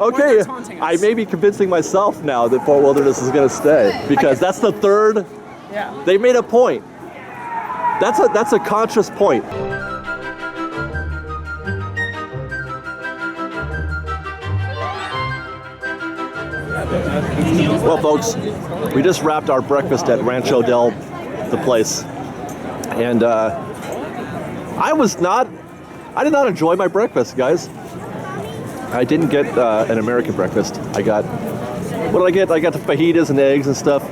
Okay, I may be convincing myself now that Fort Wilderness is going to stay because that's the third. Yeah. They made a point. That's a conscious point. Well, folks, we just wrapped our breakfast at Rancho Del, the place, and I did not enjoy my breakfast, guys. I didn't get an American breakfast. What did I get? I got the fajitas and eggs and stuff.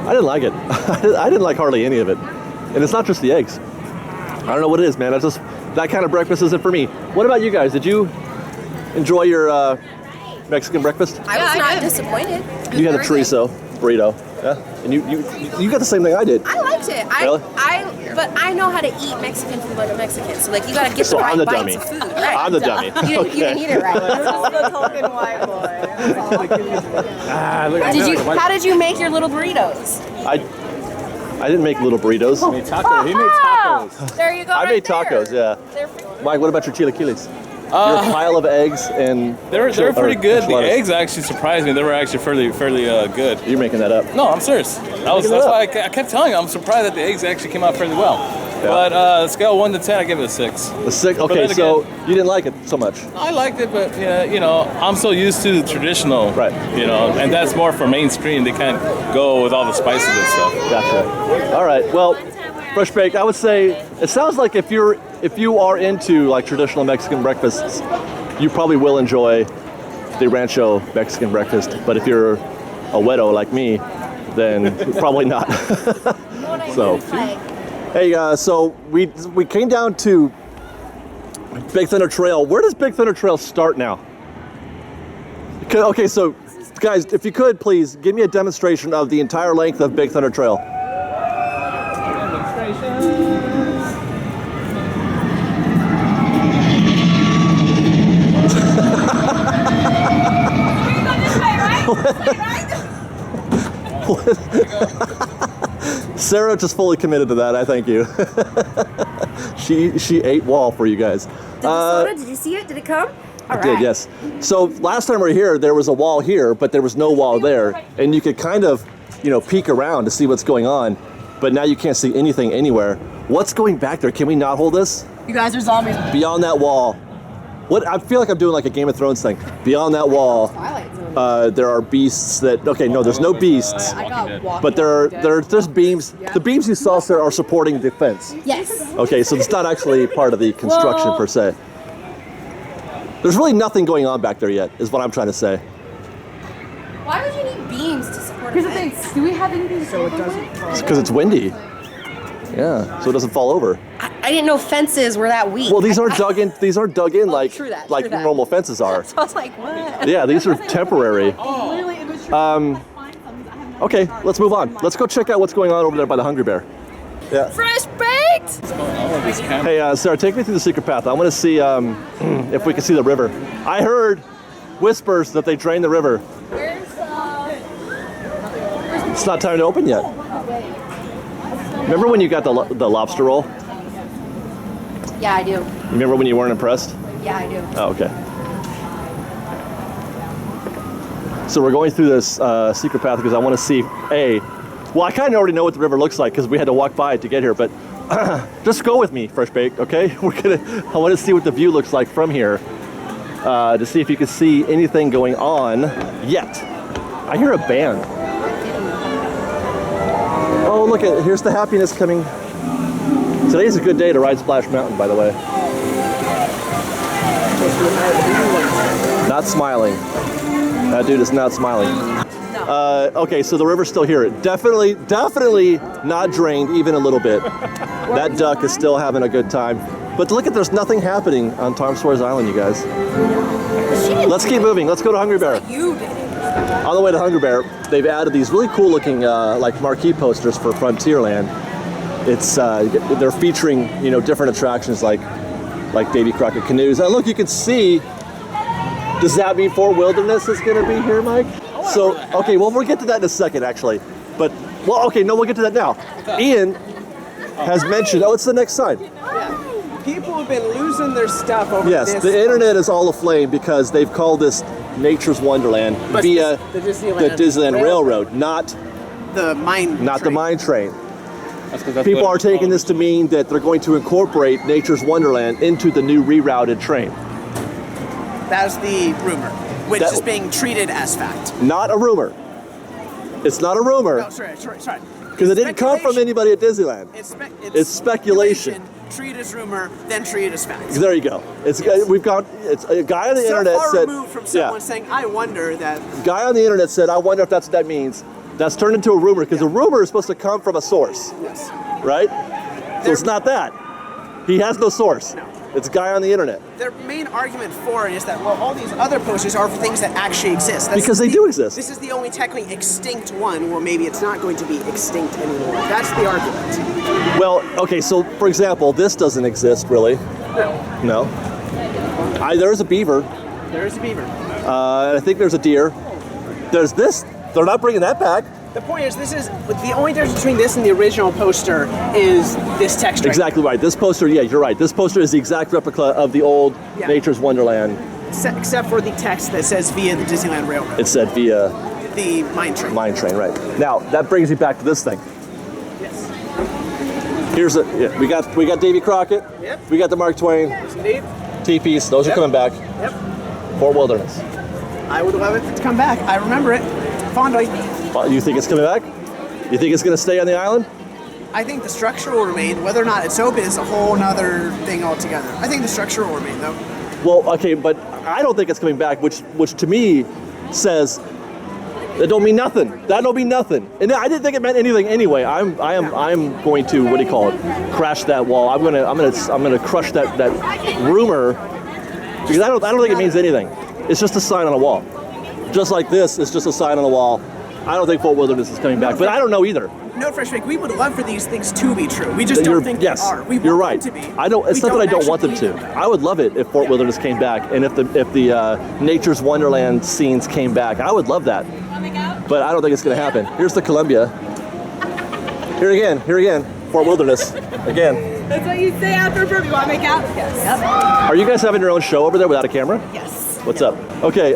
I didn't like it. I didn't like hardly any of it. And it's not just the eggs. I don't know what it is, man. That kind of breakfast isn't for me. What about you guys? Did you enjoy your Mexican breakfast? I was not disappointed. You had a chorizo burrito. Yeah? And you got the same thing I did. I liked it. Really? But I know how to eat Mexican food like a Mexican. So like you gotta get the right I'm the bites dummy. of food. Right. I'm the dummy. You didn't eat it right. The token white boy. How did you make your little burritos? I didn't make little burritos. He made tacos. There you go. I made tacos, yeah. Mike, what about your chilaquiles? Your pile of eggs and They were pretty good. The enchiladas. eggs actually surprised me. They were actually fairly good. You're making that up. No, I'm serious. That's why I kept telling you. I'm surprised that the eggs actually came out fairly well. Yeah. But scale 1 to 10, I give it a 6. A 6. But Okay, then so again, you didn't like it so much. I liked it, but I'm so used to the traditional, Right. and that's more for mainstream. They can't go with all the spices and stuff. Gotcha. All right. Well, fresh baked. I would say it sounds like if you are into like traditional Mexican breakfasts, you probably will enjoy the Rancho Mexican breakfast. But if you're a weirdo like me, then probably not. So, hey, so we came down to Big Thunder Trail. Where does Big Thunder Trail start now? Okay, so guys, if you could please give me a demonstration of the entire length of Big Thunder Trail. Sarah just fully committed to that. I thank you. she ate wall for you guys. Did the soda? Did you see it? Did it come? It did, yes. So last time we were here, there was a wall here, but there was no wall there, and you could kind of, peek around to see what's going on. But now you can't see anything anywhere. What's going back there? Can we not hold this? You guys are zombies. Beyond that wall. What? I feel like I'm doing like a Game of Thrones thing. Beyond that wall, there are beasts that. Okay, no, there's no beasts, but there's beams. The beams you saw, sir, are supporting the fence. Yes. Okay, so it's not actually part of the construction per se. There's really nothing going on back there yet, is what I'm trying to say. Why would you need beams to support Here's a the fence? thing. Do we have anything so it doesn't? It's because it's windy. Yeah, so it doesn't fall over. I didn't know fences were that weak. Well, these aren't dug in. These aren't dug in like true that. normal fences are. So I was like, what? Yeah, these are temporary. Okay, let's move on. Let's go check out what's going on over there by the Hungry Bear. Yeah. Fresh baked! Hey, Sarah, take me through the secret path. I want to see if we can see the river. I heard whispers that they drain the river. It's not time to open yet. Remember when you got the lobster roll? Yeah, I do. Remember when you weren't impressed? Yeah, I do. Oh, okay. So we're going through this secret path because I want to see well, I kind of already know what the river looks like because we had to walk by it to get here, but just go with me, Fresh Baked, okay? I want to see what the view looks like from here to see if you can see anything going on yet. I hear a band. Oh, look, here's the happiness coming. Today's a good day to ride Splash Mountain, by the way. Not smiling. That dude is not smiling. Okay, so the river's still here. Definitely not drained even a little bit. That duck is still having a good time. But look there's nothing happening on Tom Sawyer's Island, you guys. Let's keep moving. Let's go to Hungry Bear. You did it. On the way to Hungry Bear, they've added these really cool looking like marquee posters for Frontierland. It's they're featuring different attractions like Davy Crockett canoes. And look, you can see. Does that mean Fort Wilderness is going to be here, Mike? So okay, well we'll get to that in a second actually. But we'll get to that now. Ian has mentioned. Oh, it's the next sign. People have been losing their stuff over Yes, this. the internet is all aflame because they've called this Nature's Wonderland But via the the Disneyland Railroad, not the mine the train. mine train. That's 'cause that's People what are it's taking called. this to mean that they're going to incorporate Nature's Wonderland into the new rerouted train. That's the rumor, which That- is being treated as fact. Not a rumor. It's not a rumor No, sorry. because it didn't come from anybody at Disneyland. It's speculation. Treat as rumor, then treat as fact. There you go. It's it's a guy on the So internet far said. removed from someone saying, "I wonder that." Guy on the internet said, "I wonder if that's what that means." That's turned into a rumor because a rumor is supposed to come from a source, Yes. right? So it's not that. He has no source. No. It's a guy on the internet. Their main argument for it is that, well, all these other posters are for things that actually exist. That's Because they do exist. This is the only technically extinct one, or maybe it's not going to be extinct anymore. That's the argument. Well, okay, so for example, this doesn't exist really. No. No. There's a beaver. There is a beaver. I think there's a deer. There's this. They're not bringing that back. The point is, this is the only difference between this and the original poster is this text. Exactly right. This poster, yeah, you're right. This poster is the exact replica of the old Yeah. Nature's Wonderland. Except for the text that says via the Disneyland Railroad. It said via The mine train. mine train, right? Now that brings me back to this thing. Yes. Here's we got Davy Crockett. Yep. We got the Mark Twain Indeed. teepees. Those are Yep. coming back. Yep. Fort Wilderness. I would love it to come back. I remember it fondly. You think it's coming back? You think it's going to stay on the island? I think the structure will remain. Whether or not it's open is a whole nother thing altogether. I think the structure will remain, though. Well, okay, but I don't think it's coming back, which to me says that don't mean nothing. That don't mean nothing. And I didn't think it meant anything anyway. I'm going to, what do you call it? Crash that wall. I'm gonna crush that rumor because I don't think it means anything. It's just a sign on a wall. Just like this, it's just a sign on the wall. I don't think Fort Wilderness is coming back, but I don't know either. No, Fresh Bake, we would love for these things to be true. We just don't think yes, they are. We you're want right. them to be. I don't. It's We not that I don't want them actually to. believe I would love it if Fort Wilderness came back, and if the Nature's Wonderland scenes came back. I would love that. But I don't think it's going to happen. Here's the Columbia. Here again. Fort Wilderness again. That's what you say after a burp. You want to make out? Yes. Are you guys having your own show over there without a camera? Yes. What's up? Okay.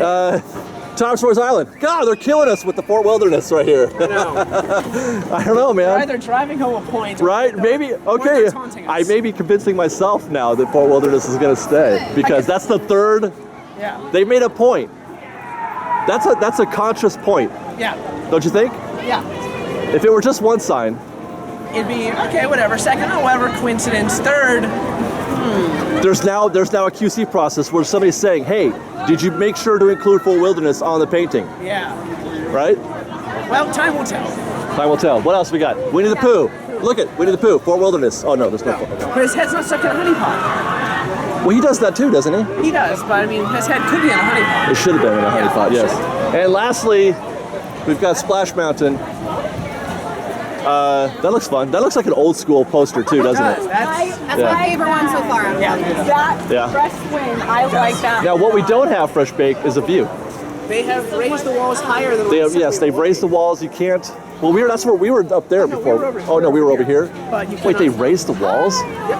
Tom Sawyer's Island. God, they're killing us with the Fort Wilderness right here. I don't know, man. Either driving home a point, or Right? Maybe. or Okay. they're taunting us. I may be convincing myself now that Fort Wilderness is going to stay because that's the third. Yeah. They made a point. That's a conscious point, Yeah. don't you think? Yeah. If it were just one sign, It'd be okay. Whatever. Second, oh, whatever. Coincidence. Third. there's now a QC process where somebody's saying, "Hey, did you make sure to include Fort Wilderness on the painting?" Yeah. Right? Well, time will tell. Time will tell. What else we got? Winnie the Pooh. Look at Winnie the Pooh. Fort Wilderness. Oh no, there's no. But his head's not stuck in a honey pot. Well, he does that too, doesn't he? He does, but I mean, his head could be in a honey pot. It should have been in a honey Yeah, pot, it yes. And lastly, we've got Splash Mountain. That looks fun. That looks like an old school poster too, doesn't it? That's That's Yeah. my favorite one so far. That Yeah. fresh wind, I like that. Now, what we don't have, Fresh Bake, is a view. they have raised the walls higher than. They what have, we yes, said they've we raised the walls. You can't. Well, that's where we were up there no, we before. were over Oh no, we were over here. But you Wait, they cannot- raised the walls? Yep.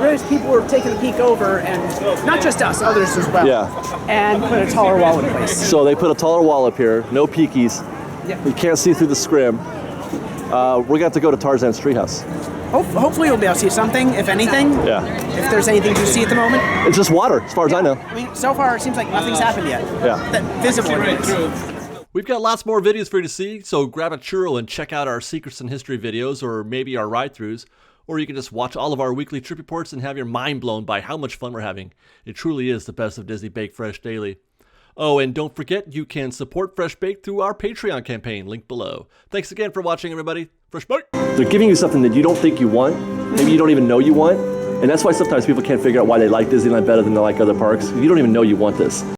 They raised. People were taking a peek over, and not just us, others as well. Yeah. And put a taller wall in place. So they put a taller wall up here. No peekies. Yeah. You can't see through the scrim. We're gonna have to go to Tarzan's treehouse. Hopefully, we'll be able to see something, if anything. Yeah. If there's anything to see at the moment. It's just water, as far as I know. I mean, so far it seems like nothing's happened yet. Yeah. That visible. anyways. We've got lots more videos for you to see, so grab a churro and check out our Secrets in History videos, or maybe our ride-throughs, or you can just watch all of our weekly trip reports and have your mind blown by how much fun we're having. It truly is the best of Disney Bake Fresh Daily. Oh, and don't forget, you can support Fresh Bake through our Patreon campaign, link below. Thanks again for watching, everybody. Fresh Bake! They're giving you something that you don't think you want, maybe you don't even know you want, and that's why sometimes people can't figure out why they like Disneyland better than they like other parks. You don't even know you want this.